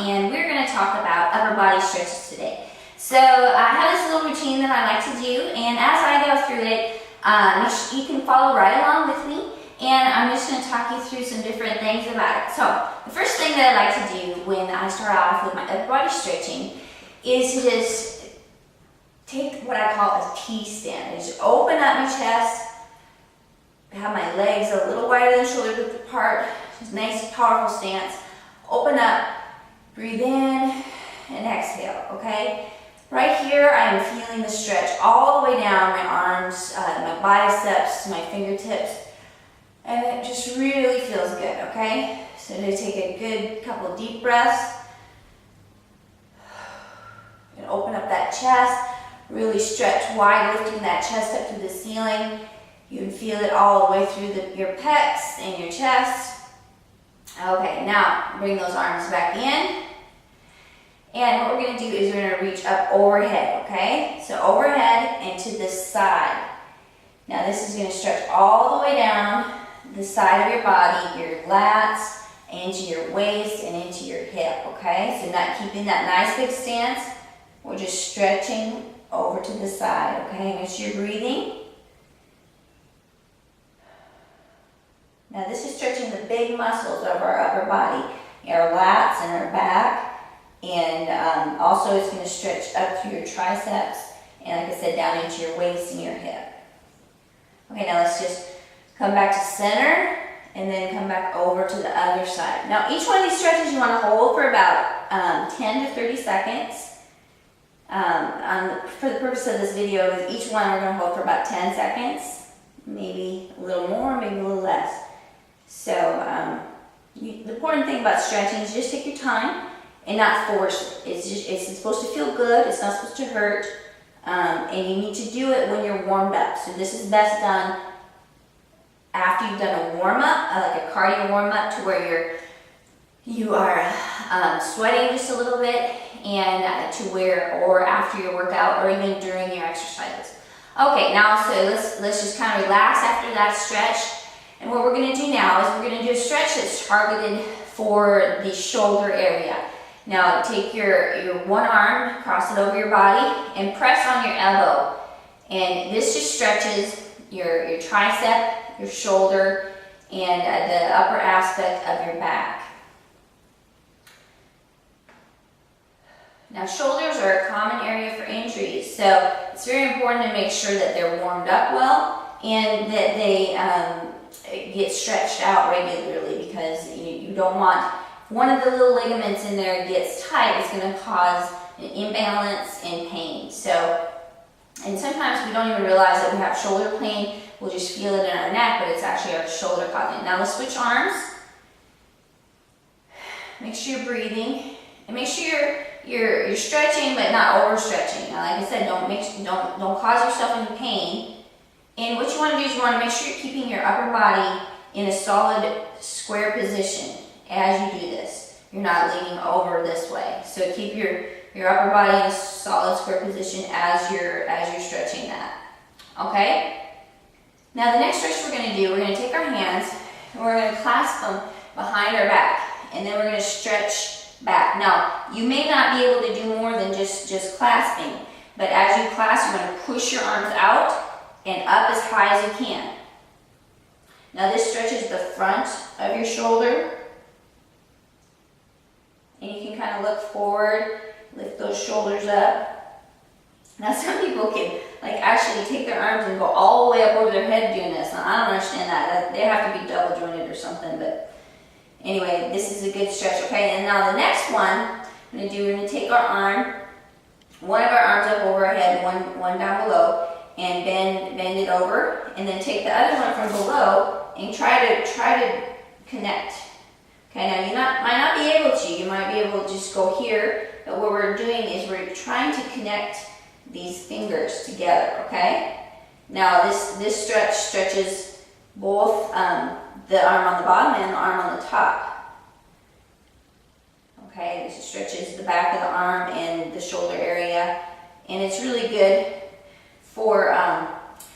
and we're going to talk about upper body stretches today. So I have this little routine that I like to do, and as I go through it, you can follow right along with me, and I'm just going to talk you through some different things about it. So the first thing that I like to do when I start off with my upper body stretching is to just take what I call a T-stand. Just open up my chest, have my legs a little wider than shoulder width apart, just nice powerful stance. Open up, breathe in, and exhale, okay? Right here, I am feeling the stretch all the way down my arms, my biceps, my fingertips, and it just really feels good, okay? So to take a good couple deep breaths, and open up that chest, really stretch wide, lifting that chest up to the ceiling. You can feel it all the way through your pecs and your chest. Okay, now bring those arms back in. And what we're going to do is we're going to reach up overhead, okay? So overhead and to the side. Now this is going to stretch all the way down the side of your body, your lats, into your waist and into your hip, okay? So not keeping that nice big stance. We're just stretching over to the side, okay? Make sure you're breathing. Now this is stretching the big muscles of our upper body, our lats and our back, and also it's going to stretch up through your triceps, and like I said, down into your waist and your hip. Okay, now let's just come back to center, and then come back over to the other side. Now each one of these stretches you want to hold for about 10 to 30 seconds. For the purpose of this video, each one we're going to hold for about 10 seconds, maybe a little more, maybe a little less. So the important thing about stretching is just take your time and not force it. It's supposed to feel good. It's not supposed to hurt, and you need to do it when you're warmed up. So this is best done after you've done a warm up, like a cardio warm up, to where you are sweating just a little bit, and or after your workout, or even during your exercises. Okay, now so let's just kind of relax after that stretch. And what we're going to do now is we're going to do a stretch that's targeted for the shoulder area. Now take your one arm, cross it over your body, and press on your elbow. And this just stretches your tricep, your shoulder, and the upper aspect of your back. Now shoulders are a common area for injuries, so it's very important to make sure that they're warmed up well and that they get stretched out regularly, because you don't want, if one of the little ligaments in there gets tight, it's going to cause an imbalance and pain. So, and sometimes we don't even realize that we have shoulder pain. We'll just feel it in our neck, but it's actually our shoulder causing it. Now let's switch arms. Make sure you're breathing, and make sure you're stretching but not overstretching. Now, like I said, don't cause yourself any pain. And what you want to do is you want to make sure you're keeping your upper body in a solid square position as you do this. You're not leaning over this way. So keep your upper body in a solid square position as you're stretching that. Okay? Now the next stretch we're going to do, we're going to take our hands and we're going to clasp them behind our back, and then we're going to stretch back. Now you may not be able to do more than just clasping, but as you clasp, you're going to push your arms out and up as high as you can. Now this stretches the front of your shoulder, and you can kind of look forward, lift those shoulders up. Now some people can actually take their arms and go all the way up over their head doing this. Now I don't understand that. They have to be double jointed or something, but anyway, this is a good stretch, okay? And now the next one we're going to take our arm, one of our arms up over our head, one down below, and bend it over, and then take the other one from below and try to connect. Okay, now you might not be able to. You might be able to just go here, but what we're doing is we're trying to connect these fingers together. Okay. Now this stretch stretches both the arm on the bottom and the arm on the top. Okay, this stretches the back of the arm and the shoulder area, and it's really good for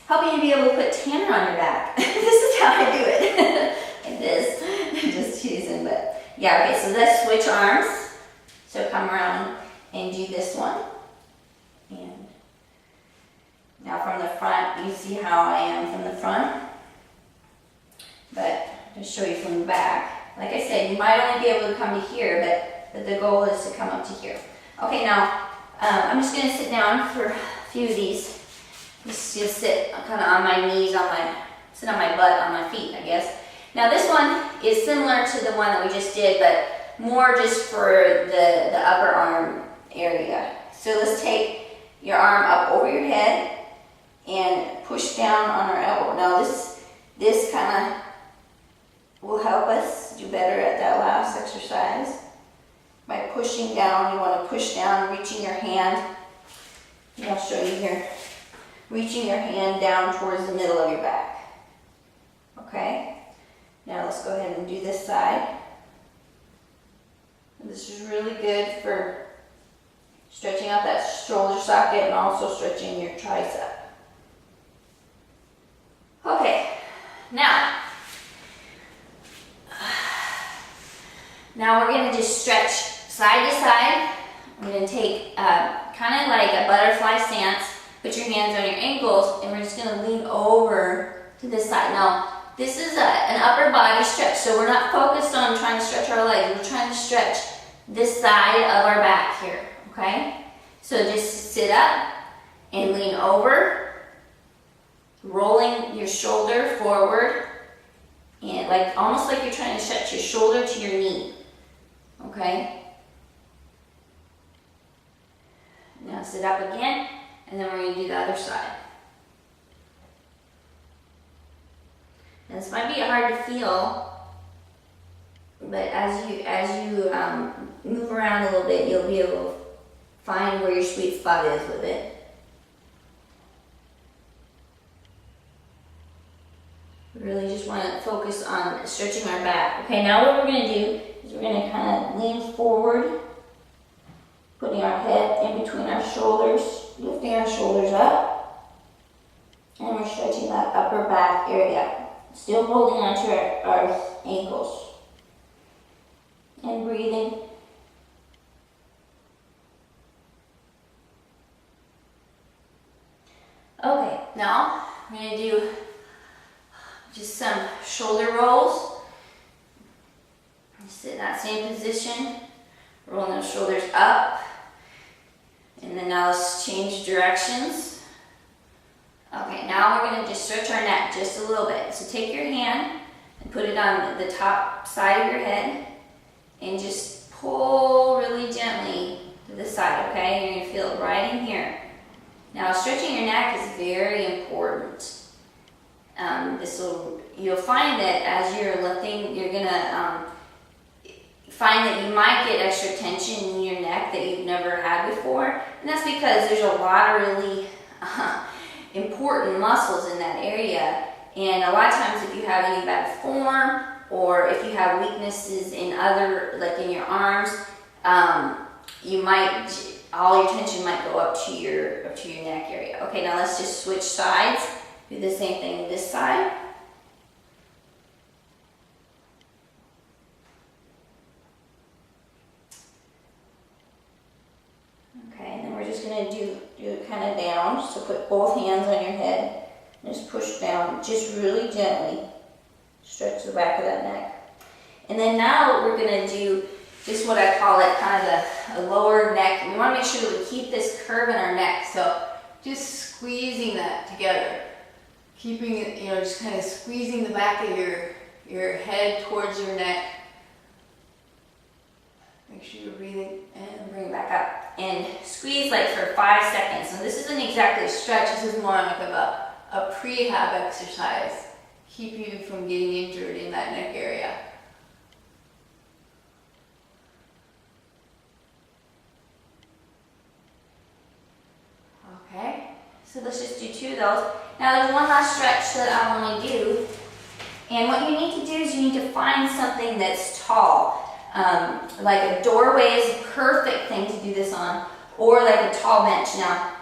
helping you be able to put tanner on your back. This is how I do it. Like this. Just teasing, but yeah, okay, so let's switch arms. come around and do this one. And now from the front, you see how I am from the front. But to show you from the back, like I said, you might only be able to come to here, but the goal is to come up to here. Okay, now I'm just going to sit down for a few of these. Just sit kind of on my knees, sit on my butt, on my feet, I guess. Now this one is similar to the one that we just did, but more just for the upper arm area. So let's take your arm up over your head and push down on our elbow. Now this kind of will help us do better at that last exercise. By pushing down, you want to push down, reaching your hand. I'll show you here. Reaching your hand down towards the middle of your back. Okay? Now let's go ahead and do this side. And this is really good for stretching out that shoulder socket and also stretching your tricep. Okay, now we're going to just stretch side to side. I'm going to take kind of like a butterfly stance. Put your hands on your ankles, and we're just going to lean over to this side. Now, this is an upper body stretch, so we're not focused on trying to stretch our legs. We're trying to stretch this side of our back here, okay? So just sit up and lean over, rolling your shoulder forward, and almost like you're trying to stretch your shoulder to your knee, okay? Now sit up again, and then we're going to do the other side. Now this might be hard to feel, but as you move around a little bit, you'll be able to find where your sweet spot is with it. We really just want to focus on stretching our back. Okay, now what we're going to do is we're going to kind of lean forward, putting our head in between our shoulders, lifting our shoulders up, and we're stretching that upper back area, still holding onto our ankles, and breathing. Okay, now we're going to do just some shoulder rolls. Sit in that same position, rolling those shoulders up. And then now let's change directions. Okay, now we're going to just stretch our neck just a little bit. So take your hand and put it on the top side of your head and just pull really gently to the side, okay? You're going to feel it right in here. Now stretching your neck is very important. You'll find that as you're lifting, you're going to find that you might get extra tension in your neck that you've never had before. And that's because there's a lot of really important muscles in that area. And a lot of times if you have any bad form or if you have weaknesses in in your arms, all your tension might go up to your neck area. Okay, now let's just switch sides. Do the same thing with this side. Okay, and then we're just going to do it kind of down. So put both hands on your head and just push down just really gently. Stretch the back of that neck. And then now we're going to do just what I call it kind of a lower neck. We want to make sure that we keep this curve in our neck. So just squeezing that together. Keeping it, just kind of squeezing the back of your head towards your neck. Make sure you're breathing and bring it back up. And squeeze for 5 seconds. So this isn't exactly a stretch, this is more like a prehab exercise. Keep you from getting injured in that neck area. Okay, so let's just do 2 of those. Now there's one last stretch that I want to do. And what you need to do is you need to find something that's tall. Like a doorway is a perfect thing to do this on, or like a tall bench. Now,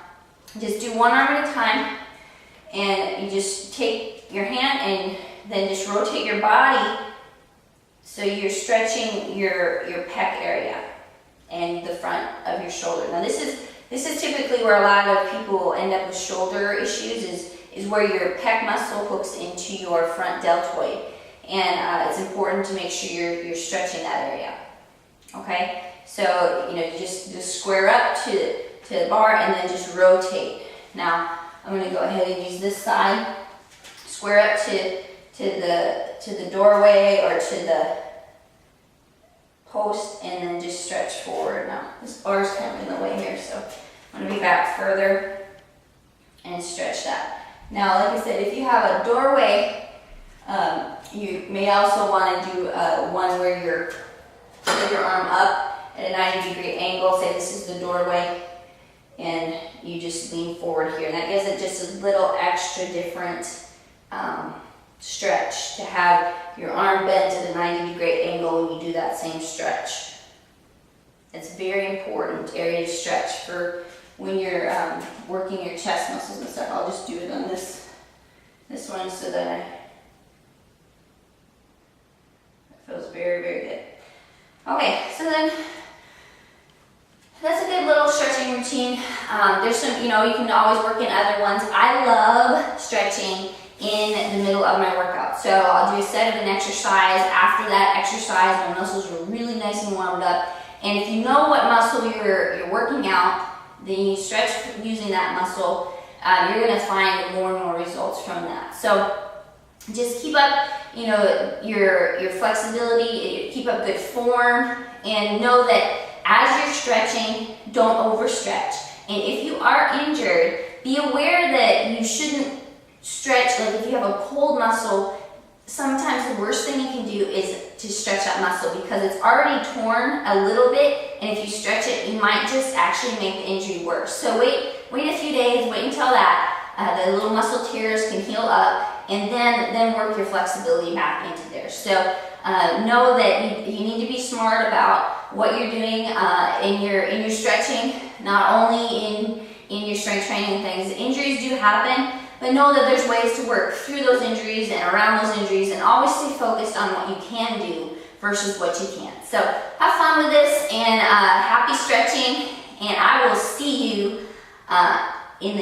just do one arm at a time, and you just take your hand and then just rotate your body so you're stretching your pec area. and the front of your shoulder. Now this is typically where a lot of people end up with shoulder issues, is where your pec muscle hooks into your front deltoid. And it's important to make sure you're stretching that area. Okay, so you just square up to the bar and then just rotate. Now I'm going to go ahead and use this side. Square up to the doorway or to the post, and then just stretch forward. Now this bar is kind of in the way here, so I'm going to be back further and stretch that. Now, like I said, if you have a doorway, you may also want to do one where you're with your arm up at a 90-degree angle. Say this is the doorway, and you just lean forward here. And that gives it just a little extra different stretch to have your arm bent at a 90-degree angle when you do that same stretch. It's a very important area to stretch for when you're working your chest muscles and stuff. I'll just do it on this one so that it feels very, very good. Okay, so then that's a good little stretching routine. There's some, you can always work in other ones. I love stretching in the middle of my workout. So I'll do a set of an exercise. After that exercise, my muscles are really nice and warmed up. And if you know what muscle you're working out, then you stretch using that muscle, you're going to find more and more results from that. So just keep up, your flexibility, keep up good form, and know that as you're stretching, don't overstretch. And if you are injured, be aware that you shouldn't stretch. Like if you have a pulled muscle, sometimes the worst thing you can do is to stretch that muscle because it's already torn a little bit, and if you stretch it, you might just actually make the injury worse. So wait a few days, wait until the little muscle tears can heal up, and then work your flexibility back into there. So know that you need to be smart about what you're doing in your stretching, not only in your strength training and things. Injuries do happen, but know that there's ways to work through those injuries and around those injuries, and always stay focused on what you can do versus what you can't. So have fun with this, and happy stretching, and I will see you in the